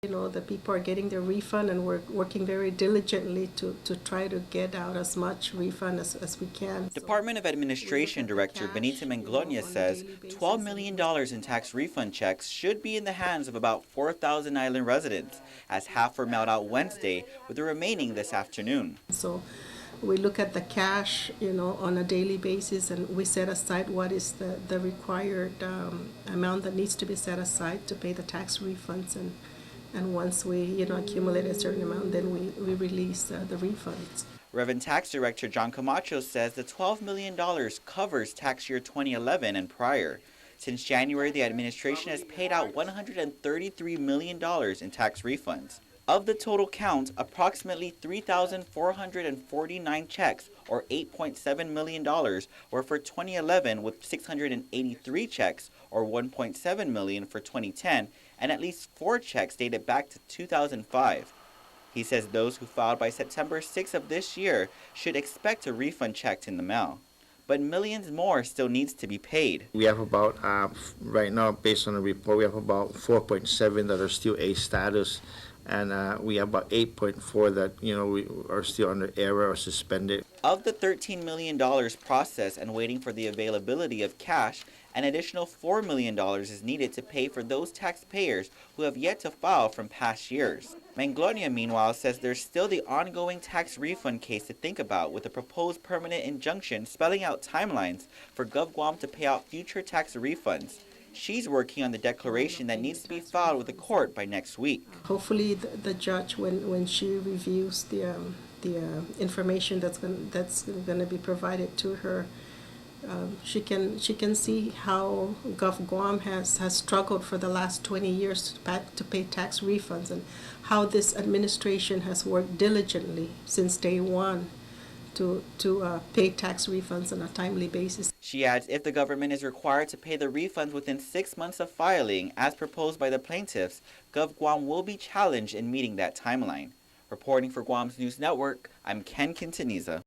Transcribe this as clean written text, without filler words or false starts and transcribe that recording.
You know, the people are getting their refund, and we're working very diligently to try to get out as much refund as we can. Department of Administration Director Benita Manglonia says $12 million in tax refund checks should be in the hands of about 4,000 island residents, as half were mailed out Wednesday, with the remaining this afternoon. So we look at the cash, you know, on a daily basis, and we set aside what is the required amount that needs to be set aside to pay the tax refunds. And once we, you know, accumulate a certain amount, then we release the refunds. Reverend Tax Director John Camacho says the $12 million covers tax year 2011 and prior. Since January, the administration has paid out $133 million in tax refunds. Of the total count, approximately 3,449 checks, or $8.7 million, were for 2011, with 683 checks, or $1.7 million, for 2010, and at least 4 checks dated back to 2005. He says those who filed by September 6 of this year should expect a refund check in the mail. But millions more still needs to be paid. We have about, right now, based on the report, we have about 4.7 that are still A status. And we have about 8.4 that, you know, we are still under error or suspended. Of the $13 million processed and waiting for the availability of cash, an additional $4 million is needed to pay for those taxpayers who have yet to file from past years. Manglonia, meanwhile, says there's still the ongoing tax refund case to think about, with a proposed permanent injunction spelling out timelines for GovGuam to pay out future tax refunds. She's working on the declaration that needs to be filed with the court by next week. Hopefully the judge, when she reviews the information that's going to be provided to her, she can see how GovGuam has struggled for the last 20 years to pay tax refunds, and how this administration has worked diligently since day one to pay tax refunds on a timely basis. She adds if the government is required to pay the refunds within 6 months of filing, as proposed by the plaintiffs, GovGuam will be challenged in meeting that timeline. Reporting for Guam's News Network, I'm Ken Quintaniza.